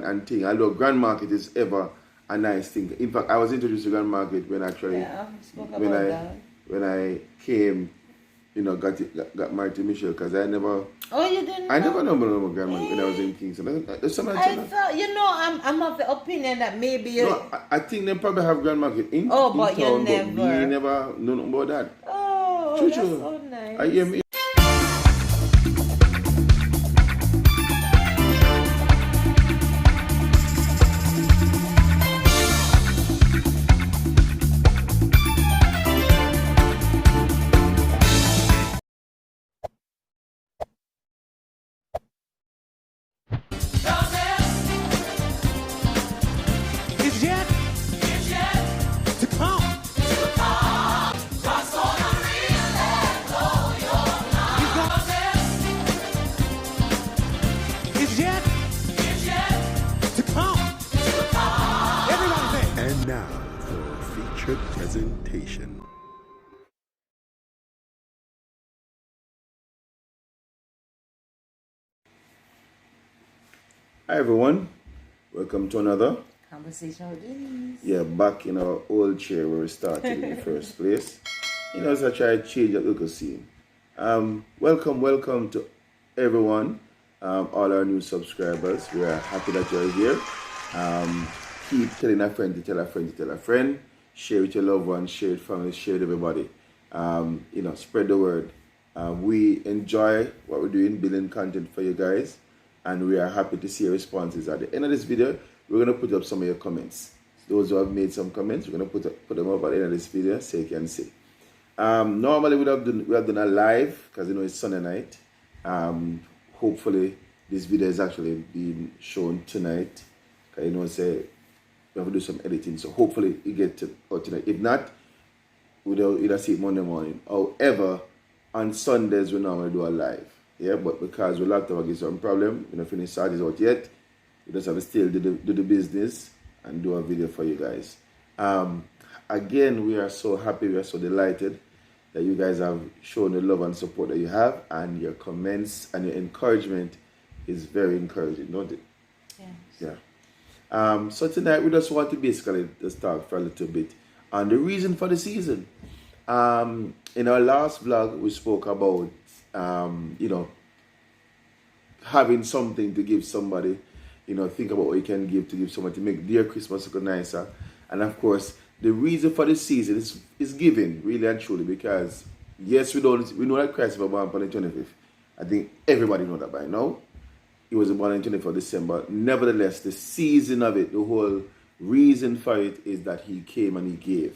and thing. Although Grand Market is ever a nice thing. In fact, I was introduced to Grand Market when actually when I came, got married to Michelle, because I never. Oh, you didn't? I never know about Grand Market when I was in Kingston. I thought, I'm of the opinion that maybe you. No, I think they probably have Grand Market in but town, you never. but we never know nothing about that. Oh, True. That's so nice. I hear me. Presentation. Hi everyone, welcome to another Conversation with Ease. Yeah, back in our old chair where we started in the first place. As I try to change that local scene. Welcome to everyone, all our new subscribers. We are happy that you're here. Keep telling a friend to tell a friend to tell a friend. Share with your loved ones, share with family, share with everybody. Spread the word. We enjoy what we're doing, building content for you guys, and we are happy to see your responses. At the end of this video, we're going to put up some of your comments. Those who have made some comments, we're going to put them up at the end of this video so you can see. Normally we have done a live because it's Sunday night. Hopefully this video is actually being shown tonight. Say we have to do some editing, so hopefully you get to out tonight. If not, we'll either see it Monday morning. However, on Sundays we normally do a live. Yeah, but because we locked up against some problem, we don't finish Saturdays out yet. We just have to still do the business and do a video for you guys. Again, we are so happy, we are so delighted that you guys have shown the love and support that you have, and your comments and your encouragement is very encouraging, don't it? Yes. Yeah. So tonight we just want to basically just talk for a little bit on the reason for the season. In our last vlog we spoke about having something to give somebody. Think about what you can give to give somebody to make their Christmas look nicer. And of course, the reason for the season is giving, really and truly, because yes, we know that Christ was born on the 25th. I think everybody knows that by now. He was born on 24th December. Nevertheless, the season of it, the whole reason for it is that he came and he gave.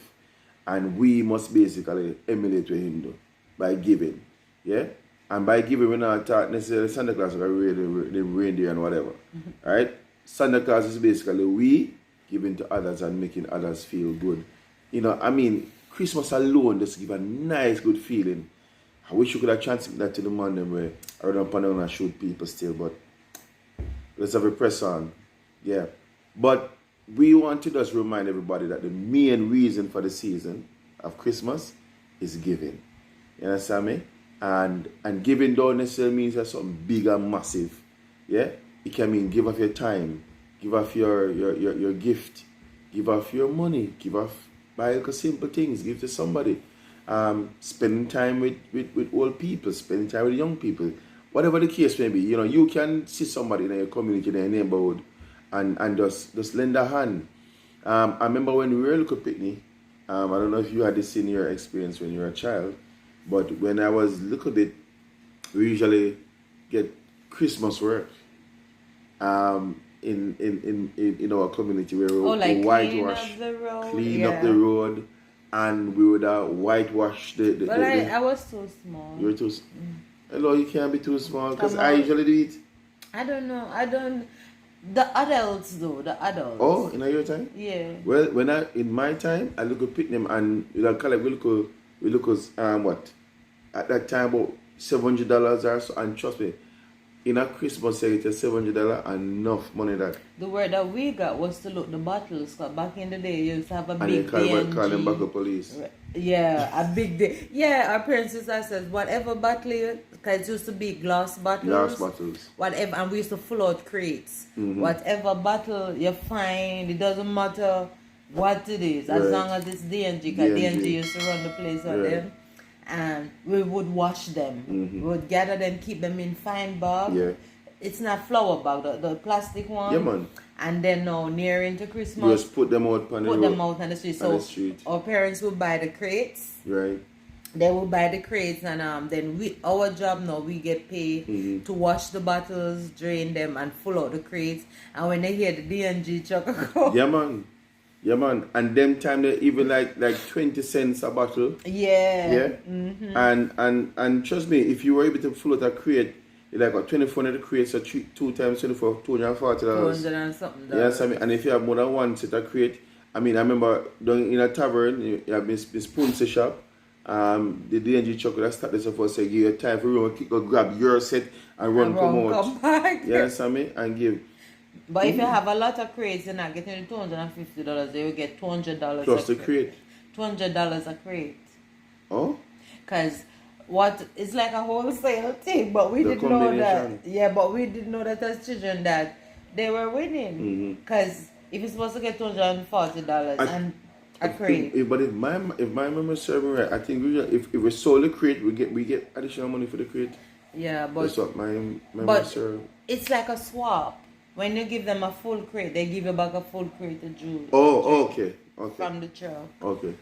And we must basically emulate with him though, by giving. Yeah? And by giving, we're not talking necessarily Santa Claus or the reindeer and whatever. Mm-hmm. Right? Santa Claus is basically we giving to others and making others feel good. Christmas alone just give a nice, good feeling. I wish you could have transmitted that to the man where I run up and down and shoot people still, but let's have a press on. Yeah. But we want to just remind everybody that the main reason for the season of Christmas is giving. You understand me? And giving don't necessarily mean that something big and massive. Yeah? It can mean give off your time, give off your gift, give off your money, buy simple things, give to somebody. Spending time with old people, spending time with young people. Whatever the case may be, you can see somebody in your community, in your neighborhood, and just lend a hand. I remember when we were a little pitney, I don't know if you had this in your experience when you were a child, but when I was a little bit, we usually get Christmas work in our community where we whitewash, clean up the road, and we would whitewash the. But I was too small. You were too small. Hello, you can't be too small because I usually do it. I don't know. The adults though, the adults. Oh, in your time? Yeah. Well, in my time, I look at Pitnam and we look what? At that time about $700 or so, and trust me, in a Christmas it's $700 enough money that. The word that we got was to look the bottles, because back in the day you used to have a and big call them back the police. Yeah, a big day. Yeah, our parents used to say, whatever bottle, because it used to be glass Glass bottles, bottles. whatever, and we used to fill out crates. Mm-hmm. Whatever bottle you find, it doesn't matter what it is, as long Right. as it's D&G, because D&G. D&G used to run the place out Right. there. And we would wash them. Mm-hmm. We would gather them, keep them in fine bag. Yeah. It's not flour bag, the plastic one. Yeah, man. And then now, near into We Christmas, just put them out on the put road. them out on the street. On So the street. our parents would buy the crates. Right. They will buy the crates, and then our job now, we get paid Mm-hmm. to wash the bottles, drain them, and full out the crates. And when they hear the D&G truck come, Yeah, man. Yeah, man. And them time they even like 20 cents a bottle. yeah. Yeah. Mm-hmm. And trust me, if you were able to fill out a crate, it's like a 2400 crates, so 2 times 24, $240. 200 and something. Yes, I mean, and if you have more than one set of crate, I mean, I remember down in a tavern, you have this spoonsa shop. The D&G truck that started so for say give you time for room, go grab your set and run come out. Come back. Yes, I mean, and give. But if you have a lot of crates, you're not getting the $250. They will get $200 Plus the crate. $200 a crate. Oh? Because what it's like a wholesale thing, but we The didn't know that. combination. Yeah, but we didn't know that as children that they were winning. Mm-hmm. Because if you're supposed to get $240 and a crate, But if my memory serves me right, I think if we sold the crate, we get additional money for the crate. yeah, but That's what my memory but serves. it's like a swap. When you give them a full crate, they give you back a full crate of juice. Oh, okay. From the truck. Okay,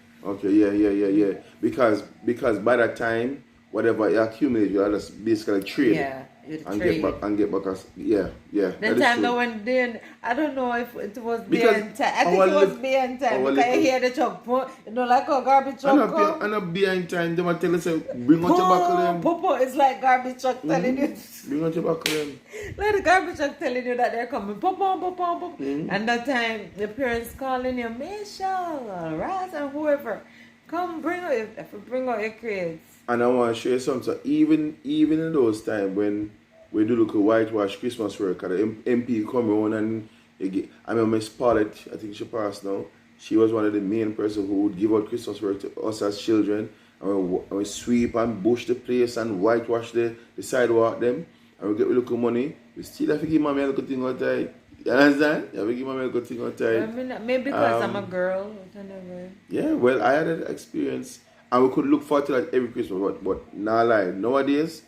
yeah. Because by that time, whatever you accumulate, you just basically trade. Yeah, you and trade. get back as yeah. The that is time true. that when then I don't know if it was Because behind time. I think it was behind time our because you little- hear the truck, like a garbage truck come. And not behind time, they might tell us, bring out your buckle them. Popo, it's like garbage truck telling you. Bring out your buckle them. Like the garbage truck telling you that they're coming. Popo. And that time, the parents calling you, Michelle, Raz, and whoever. Come bring out your crates. And I want to share something. So even in those times when we do look at whitewash Christmas work, and the MP come around and I remember Miss Paulette, I think she passed now. She was one of the main person who would give out Christmas work to us as children. And we sweep and bush the place and whitewash the sidewalk them. And we get a little money. We still have to give mommy a little thing on time. You understand? You have to give mommy a little thing on time. Maybe because I'm a girl. Whatever. Yeah, well, I had that experience. And we could look forward to that every Christmas. But not lie. Nowadays,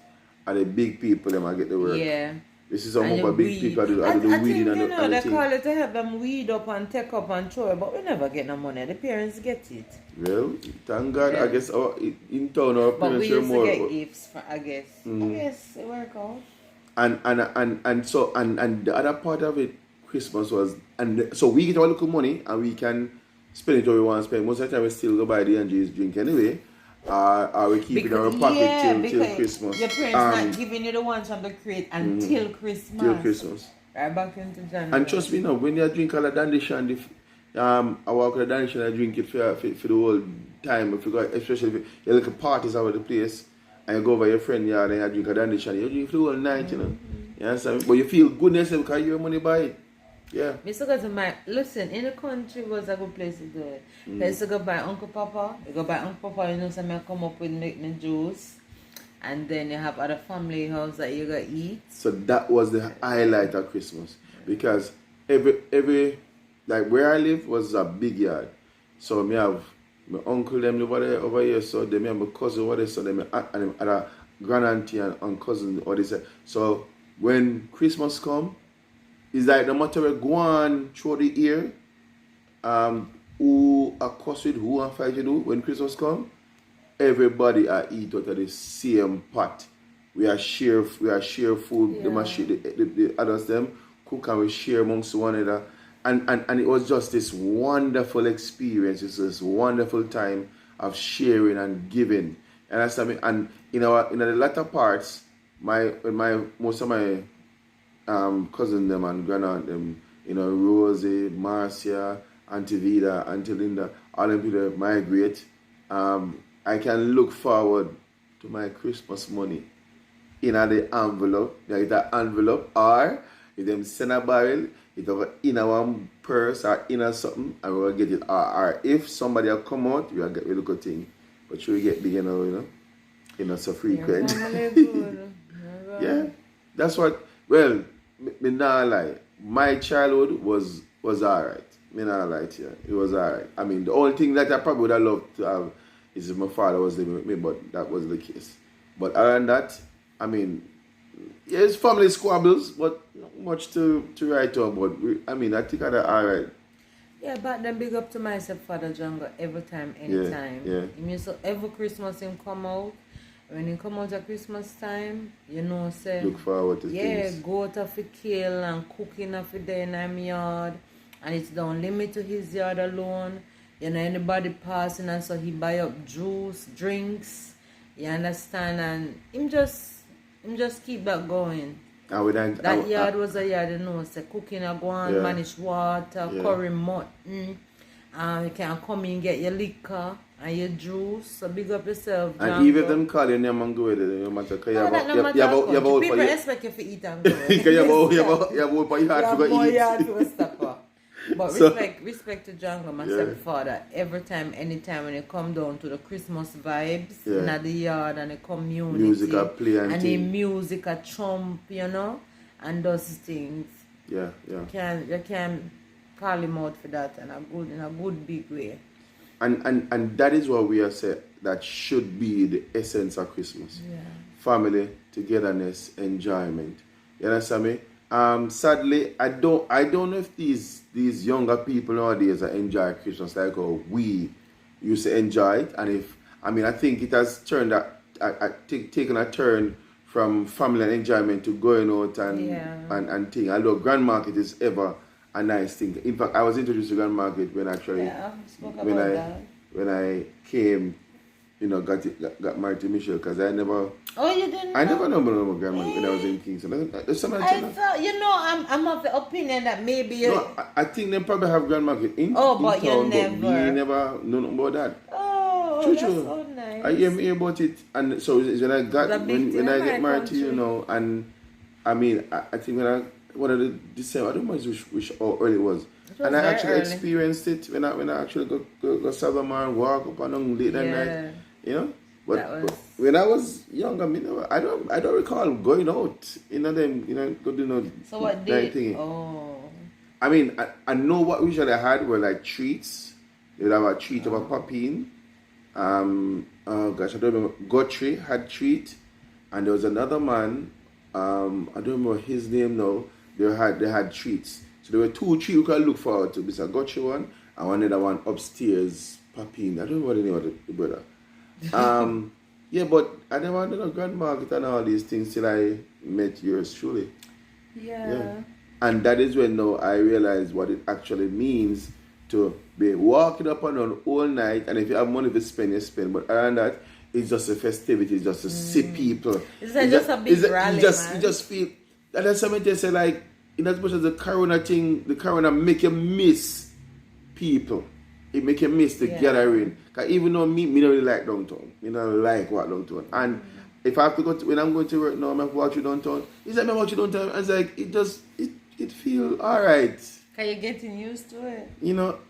are the big people them I get the work. Yeah. This is some of the big people do the weeding and the they thing. call it to help them weed up and take up and throw it, but we never get no money. The parents get it. Well, thank God. Yeah. I guess in town our But we parents are used more. to get gifts, I guess. I guess it work out. And the other part of it, Christmas was, and so we get our little money and we can spend it how we want to spend. Most of the time we still go buy the Angie's drink anyway. Or we keep it in our pocket till Christmas. Your parents not giving you the ones from the crate until Christmas. Till Christmas. Right back into January. And trust me now, when you drink all the dandy shandy, I walk with the dandy shandy, I drink it for the whole time. If you go, especially if you look at parties over the place and you go over your friend yard and you drink a dandy shandy, you drink for the whole night, you know. You understand? But you feel good yourself because you have money buy it. Yeah. Mr. Go to listen, in the country was a good place to do it. I used to go by Uncle Papa. You go by Uncle Papa, you know, some come up with make me juice. And then you have other family house that you go eat. So that was the highlight of Christmas. Because every like where I live was a big yard. So me have my uncle them live over here, so they have my cousin over there, so they and a grand auntie and cousin or this. So when Christmas come, it's like no matter where go on through the year, who are cuss with who and fight you do when Christmas come, everybody eat out of the same pot. We are share food. Yeah. They must share the others them cook and we share amongst one another. And it was just this wonderful experience. It's this wonderful time of sharing and giving. And that's I mean, and in the latter parts, most of my cousin them and grandaunt them, you know, Rosie, Marcia, Auntie Vida, Auntie Linda, all them people migrate. I can look forward to my Christmas money in the envelope. Like that envelope, or if them send a barrel, It'll go in our purse or in a something, and we'll get it. Or if somebody will come out, we'll get rid of the thing. But sure, we get big, so frequent. Yeah, that's what. Well, me not lie. My childhood was alright. Me not lie to you. It was alright. I mean, the only thing that I probably would have loved to have is if my father was living with me, but that wasn't the case. But other than that, I mean, yeah, it's family squabbles, but not much to write on. But I think I'm alright. Yeah, but then big up to my stepfather Django every time, anytime. Yeah. I mean, so every Christmas him come out. When he come out at Christmas time, say look forward to things. Go out of the kill and cooking of the day in my yard, and it's don't limit to his yard alone. Anybody passing, and so he buy up juice, drinks. You understand, and him just keep that going. That yard was a yard, say cooking a go on, manage water, curry mutton. You can come in and get your liquor and your juice. So big up yourself, Django. And even them call your name and go with it, no matter. People expect you to eat and go. Because you have a for your heart to go eat. Yard to stop. But respect to Django, my stepfather. Every time, anytime when they come down to the Christmas vibes in the yard and the community. Music a play and the music a chomp, and those things. Yeah. You can call him out for that in a good big way. And that is what we are saying that should be the essence of Christmas. Yeah. Family, togetherness, enjoyment. You understand me? Sadly, I don't know if these younger people nowadays are enjoy Christmas like how we used to enjoy it. And I think it has turned taken a turn from family and enjoyment to going out and thing. Although Grand Market is ever a nice thing. In fact, I was introduced to Grand Market when I came, got married to Michelle, because I never. Oh, you didn't? I never know about Grand Market when I was in Kingston. I'm of the opinion that maybe you. No, I think they probably have Grand Market in but town, you never. But we never know about that. Oh, that's so nice. I hear about it, and so when I get married to you, and I mean, I think when I. One of the December, I don't know which early it was. And I actually experienced it when I actually go Savamar and walk up on late at night. But when I was younger, I don't recall going out. So what did? Oh. I mean, I know what we usually had were like treats. They'd have a treat of a popping. Oh gosh, I don't remember. Guthrie had treat, and there was another man. I don't remember his name now. They had treats. So there were 2 treats you could look forward to. Mr. Guthrie one and one other one upstairs, Papine. I don't know what the name of the brother. But I never did a Grand Market and all these things till I met yours truly. Yeah. And that is when now I realized what it actually means to be walking up and down all night, and if you have money to spend, you spend. But other than that, it's just a festivity, it's just to see people. It's just a big rally, You just feel. And that's something they say, like, in as much as the corona make you miss people. It make you miss the gathering. Because even though me don't really like downtown. Me don't like what downtown. And if I have to go when I'm going to work now, I'm going to walk through downtown. It's like I walk through downtown, it's like, it feels alright. Because you're getting used to it.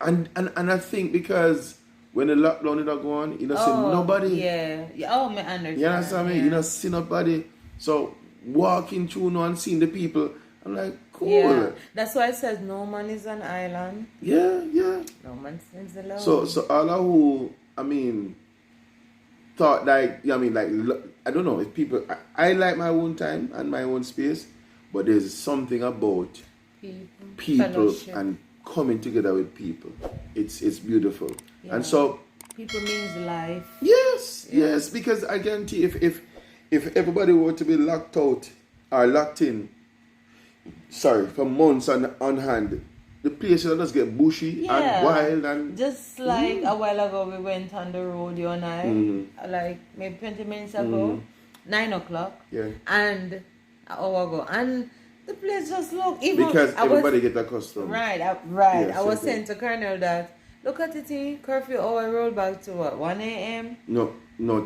And I think because when the lockdown is go on, see nobody. Yeah. Oh, I understand. You understand me? You see nobody. So walking through now and seeing the people, I'm like, cool. Yeah. That's why it says no man is an island. Yeah. No man is alone. So all of who, thought like, I don't know if people, I like my own time and my own space, but there's something about people and coming together with people. It's beautiful. Yeah. And so people means life. Yes, because I guarantee if everybody were to be locked out or locked in, for months on hand, the place will just get bushy and wild and just like a while ago we went on the road, you and I, like maybe 20 minutes ago, 9 o'clock, and an hour ago, and the place just looked even because everybody get accustomed. Right. Yes, I was saying to Cornell that look at it, curfew hour roll back to what, 1 a.m. No,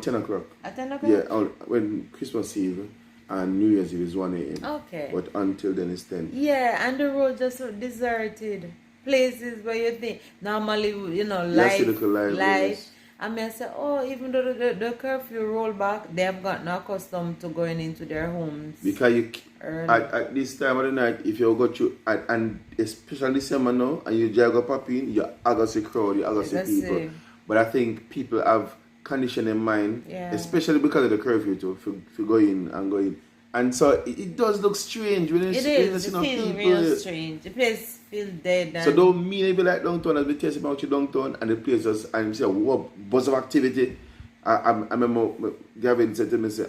10 o'clock. At 10 o'clock? Yeah, when Christmas Eve. and New Year's Eve is 1 a.m. Okay. But until then it's 10. Yeah, and the road just so deserted. Places where you think normally, you know, Yes, life, you look alive, life. yes. I mean, I say, oh, even though the curfew roll back, they have gotten accustomed to going into their homes. Because you, early. at this time of the night, if you go to, and especially December now, and you just go pop in, you are see crowd, you are see people. But I think people have condition in mind, especially because of the curfew too, for go in and go in. And so it does look strange when it feels real strange. The place feels dead. And so don't mean if you like downtown as we test about you downtown and the place just and say what buzz of activity. I remember Gavin said to me, say,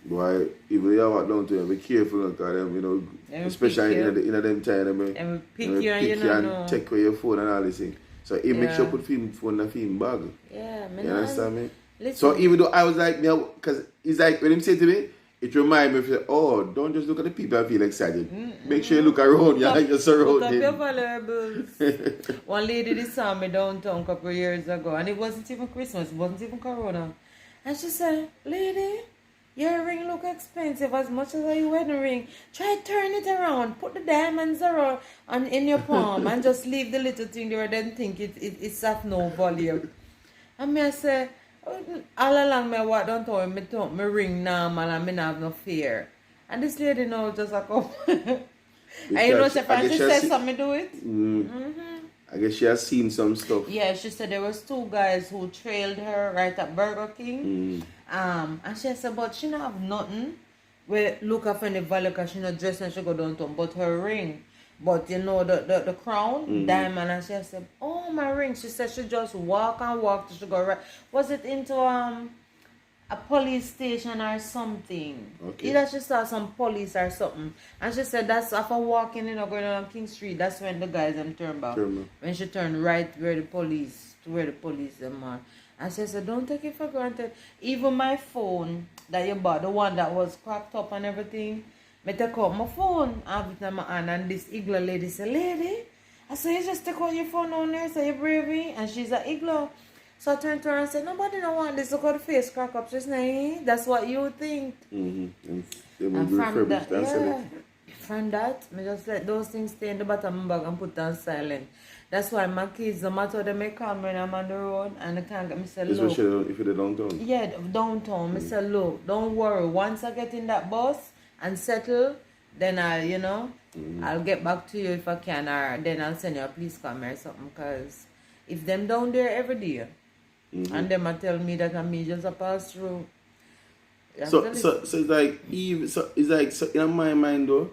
boy, if you are downtown, be careful because you know, especially in them time, and pick you and take away your phone and all this thing. So he make sure put phone in a film bag. Yeah, man. You understand me? Listen. So even though I was like, because he's like, when him say to me, it reminds me of, oh, don't just look at the people and feel excited. Make sure you look around, you're surrounded. Look up your valuables. One lady did saw me downtown a couple of years ago, and it wasn't even Christmas, it wasn't even Corona. And she said, lady, your ring look expensive as much as your wedding ring. Try turn it around, put the diamonds around in your palm, and just leave the little thing there, then think it's of no value. And me I say, all along me walk downtown, me ring normal and me not have no fear. And this lady now just a come. And you know she said something do it. I guess she has seen some stuff. Yeah, she said there was 2 guys who trailed her right at Burger King. And she said, but she not have nothing. We look up in the value because she not dressed and she go downtown, but her ring. But you know the crown, diamond, and she said, oh, my ring. She said she just walk and walk till she go right. Was it into a police station or something? Okay. Either she saw some police or something. And she said that's after walking, going on King Street, that's when the guys turn back. When she turned right where the police are. And she said, don't take it for granted. Even my phone that you bought, the one that was cracked up and everything, I take out my phone, I have it in my hand, and this Iglo lady said, lady, I said, you just take out your phone on there, so you're bravey, and she's an Iglo. So I turned to her and said, nobody don't want this, look how the face crack up. She said, that's what you think. And from that, I just let those things stay in the bottom of my bag and put them silent. That's why my kids, no matter they may come when I'm on the road and they can't get me say, look. Especially if you're downtown. Yeah, downtown. I say, look, don't worry. Once I get in that bus and settle, then I'll get back to you if I can, or then I'll send you a police car or something. Because if them down there every day, and them tell me that I'm just a pass through. So it's like so in my mind though,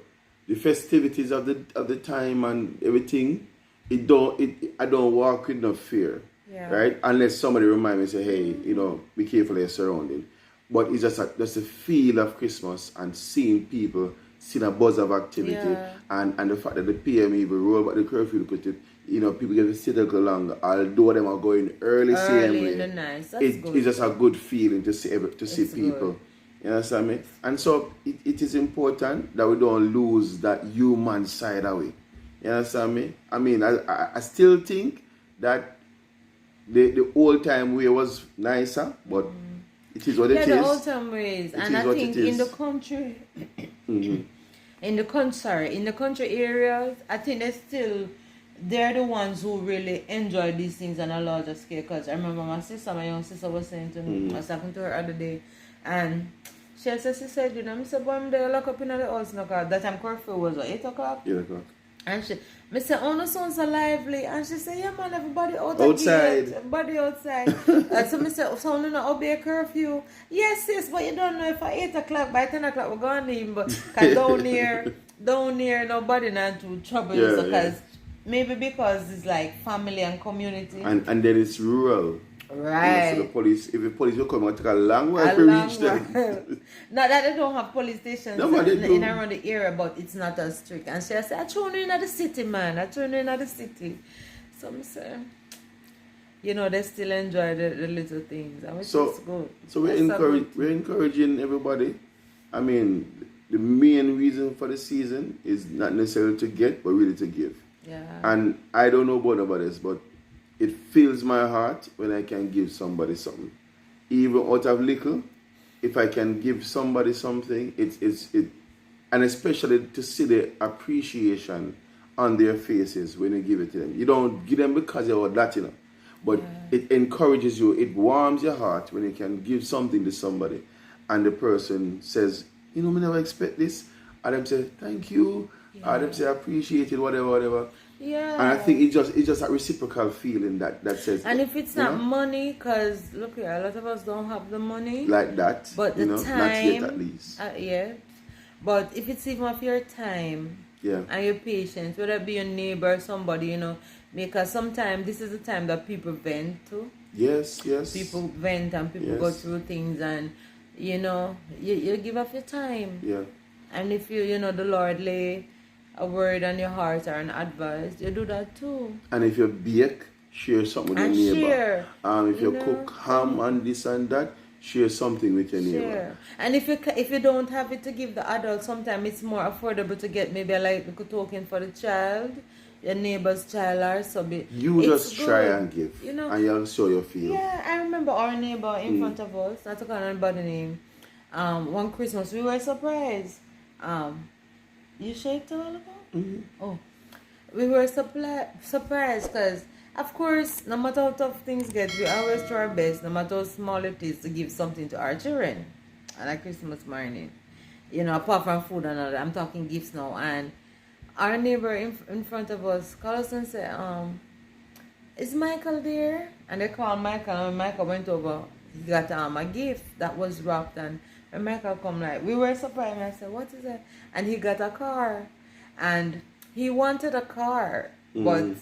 the festivities of the time and everything, I don't walk with no fear, right? Unless somebody remind me, say, hey, be careful of your surrounding. But it's just a feel of Christmas and seeing people, seeing a buzz of activity, and the fact that the PM even roll back the curfew because people get to sit a little longer, although them are going early in the night. It's just a good feeling to see people. Good. You understand me? And so it is important that we don't lose that human side away. You understand me? I mean, I still think that the old time way was nicer, but it is what it is. Yeah, the old time ways. And I think in the country, in the country areas, I think they're the ones who really enjoy these things on a larger scale. Because I remember my young sister was saying to me, I was talking to her the other day, and she said, Mr. Boy, they lock up in the house now, because that time curfew was 8 o'clock. 8 o'clock. And I said, oh, no sounds so lively. And she said, yeah, man, everybody outside. Everybody outside. So I said, so no, obey a curfew. Yes, but you don't know if at 8 o'clock, by 10 o'clock, we're going in. But down here, nobody not to trouble you. Because maybe because it's like family and community. And then it's rural. Right. So the police, if the police will come and take a long while to reach them. Not that they don't have police stations in around the area, but it's not as strict. And she said, I turn you in the city, man. I turn you in the city. So I say, they still enjoy the little things. And which is good. So we're encouraging everybody. I mean, the main reason for the season is not necessarily to get, but really to give. Yeah. And I don't know about this, but it fills my heart when I can give somebody something. Even out of little, if I can give somebody something, and especially to see the appreciation on their faces when you give it to them. You don't give them because you're that, but it encourages you, it warms your heart when you can give something to somebody and the person says, I never expect this, and them say thank you, and them say I appreciate it, whatever. Yeah. And I think it's just a reciprocal feeling that says. And if it's not money, because look here, a lot of us don't have the money like that, but the time, not yet at least. But if it's even of your time and your patience, whether it be your neighbor or somebody, because sometimes this is the time that people vent too. Yes. People vent and people go through things, and you give up your time. Yeah. And if the Lord lay a word on your heart or an advice, you do that too. And if you bake, share something with your neighbor. If you cook ham and this and that, share something with your neighbor. And if you don't have it to give the adult, sometimes it's more affordable to get maybe a little token for the child, your neighbor's child or something. You just try and give, and you'll show your feel. Yeah, I remember our neighbor in front of us, not to call anybody name, one Christmas we were surprised. You shake to all about? Oh, we were surprised because, of course, no matter how tough things get, we always try our best, no matter how small it is, to give something to our children on a Christmas morning. Apart from food and all that, I'm talking gifts now. And our neighbor in front of us called us and said, is Michael there? And they called Michael, and when Michael went over, he got a gift that was wrapped, and when Michael come, we were surprised, and I said, what is that? And he got a car, and he wanted a car, but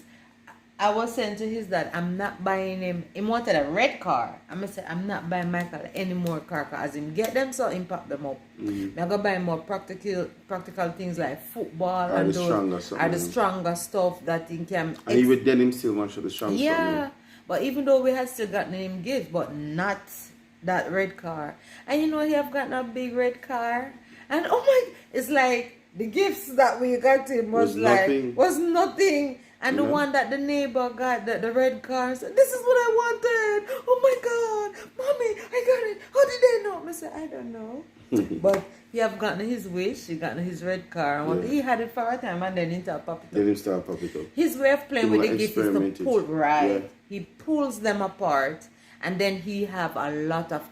I was saying to his dad, I'm not buying him. He wanted a red car. I'm going to say, I'm not buying Michael any more car, because him get them so him pack them up. I'm going to buy more practical things like football are the stronger stuff that he can. And even then him still wants the strong stuff. Yeah, but even though we had still gotten him gifts, but not that red car. And he have gotten a big red car. And it's like the gifts that we got him was nothing. And the one that the neighbor got, the red car, said, this is what I wanted. Oh my God, Mommy, I got it. How did they know? I said, I don't know. But he have gotten his wish. He gotten his red car. And he had it for a time, and then he started popping up. His way of playing with the gifts is to pull, He pulls them apart. And then he have a lot of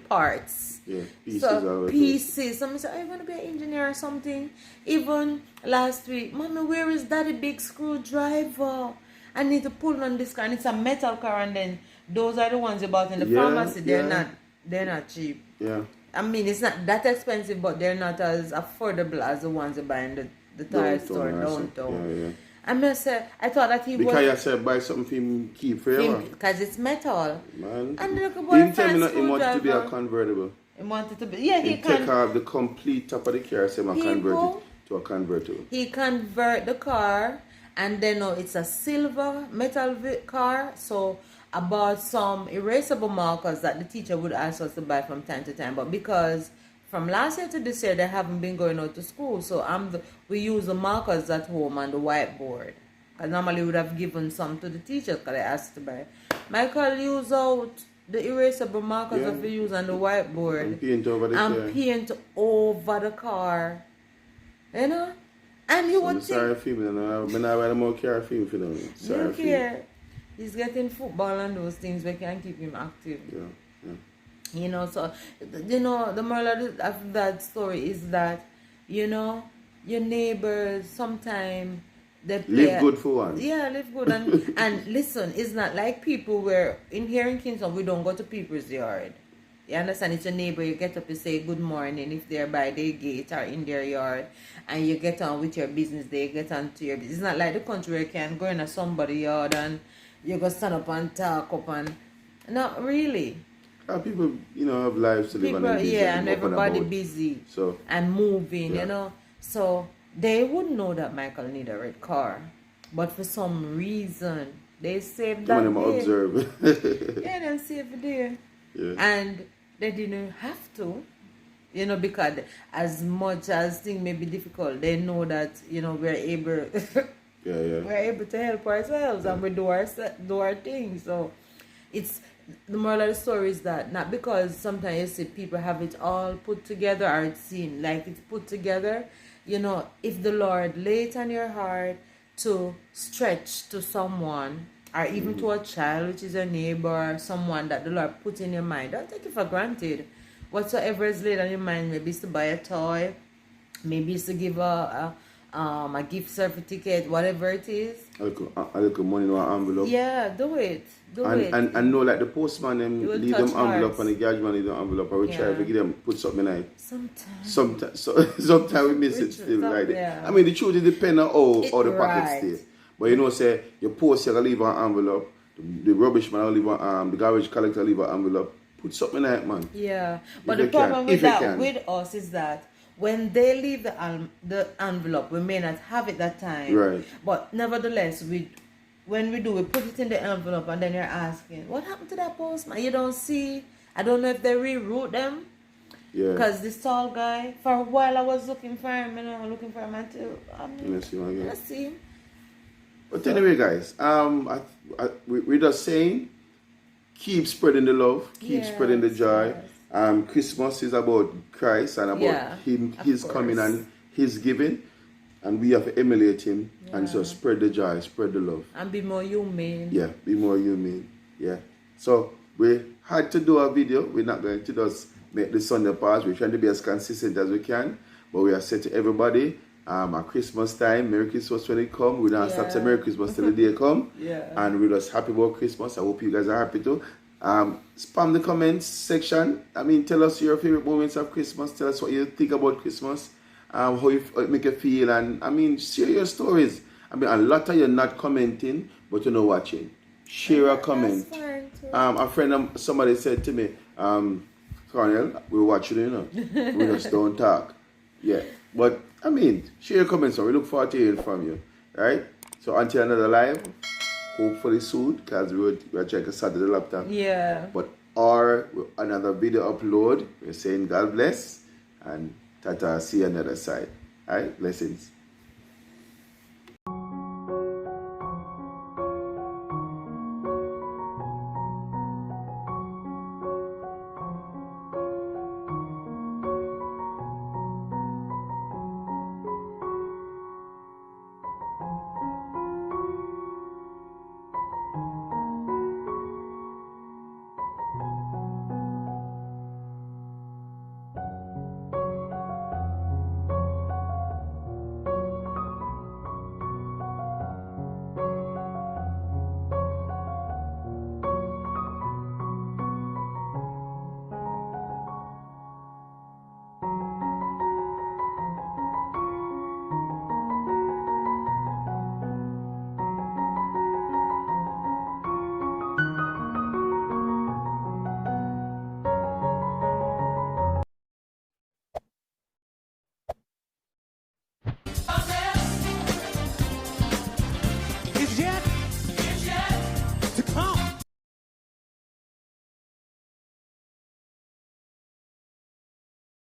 parts. Yeah, pieces. Somebody said, are you going to be an engineer or something? Even last week, Mommy, where is Daddy big screwdriver? I need to pull on this car. And it's a metal car. And then those are the ones you bought in the pharmacy. They're not cheap. Yeah. I mean, it's not that expensive, but they're not as affordable as the ones you buy in the tire store downtown. Yeah. I thought that he because you said buy something for him keep forever. Because it's metal. Man. And look at he tell me that he wanted to be a convertible. He wanted to be, he can take off the complete top of the car, say convert it to a convertible. He convert the car, and then it's a silver metal car. So I bought some erasable markers that the teacher would ask us to buy from time to time. But because from last year to this year, they haven't been going out to school. So we use the markers at home and the whiteboard. Because normally we would have given some to the teachers because they asked to buy. Michael used out the erasable markers that we use on the whiteboard. And paint over the car. And you would think... Sorry for me. I'm not more care for him for them. Sorry for you. He's getting football and those things we can keep him active. Yeah. So, the moral of that story is that, your neighbors sometimes they live good for one. Yeah, live good. And listen, it's not like people where here in Kingston, we don't go to people's yard. You understand? It's your neighbor, you get up and say good morning if they're by their gate or in their yard, and you get on with your business, they get on to your business. It's not like the country where you can go in somebody's yard and you go stand up and talk up and... Not really. People, have lives to live and everybody busy and moving, So they would know that Michael need a red car, but for some reason they saved that day. Observe. They saved the day, and they didn't have to, because as much as things may be difficult, they know that we're able. We're able to help ourselves and we do our things. So. it's the moral of the story is that not because sometimes you see people have it all put together or it seems like it's put together, you know, if the Lord lay it on your heart to stretch to someone or even to a child, which is a neighbor, someone that the Lord put in your mind, don't take it for granted. Whatsoever is laid on your mind, maybe it's to buy a toy, maybe it's to give a gift certificate, whatever it is. A little money in an envelope. Yeah, do it. And know, like the postman, them leave them envelope and the garage man leave them envelope. I will try to give them, put something in it. Sometimes we miss it still like that. Yeah. I mean, the truth, it depends on how the pockets stay. But you know, say, your post, you leave an envelope. The rubbish man will leave the garbage collector leave an envelope. Put something in it, man. Yeah. But the problem with that, with us, is that when they leave the envelope, we may not have it that time. Right. But nevertheless, when we do, we put it in the envelope, and then you're asking, what happened to that postman? You don't see. I don't know if they reroute them. Yeah. Because this tall guy, for a while I was looking for him, you know, looking for him until let's see him. But anyway, guys, we're just saying, keep spreading the love, keep spreading the joy. Yes. Christmas is about Christ and about His coming and His giving, and we have to emulate Him, and so spread the joy, spread the love, and be more human. Yeah, be more human. Yeah. So we had to do a video. We're not going to just make the Sunday pass. We're trying to be as consistent as we can, but we have said to everybody, at Christmas time, Merry Christmas when it come. We don't stop saying Merry Christmas till the day come. And we're just happy about Christmas. I hope you guys are happy too. Spam the comments section. I mean, tell us your favorite moments of Christmas. Tell us what you think about Christmas. How it make you feel. And I mean, share your stories. I mean, a lot of you not commenting, but you're not watching. Share a comment. A friend, somebody said to me, Cornell, we're watching, you know. We just don't talk. Yeah. But, I mean, share your comments. So we look forward to hearing from you. Right? So until another live, hopefully soon, because we're trying to start the laptop. Yeah. But, or another video upload, we're saying God bless. And tata, see you on the other side. Alright? Blessings. Is yet to come.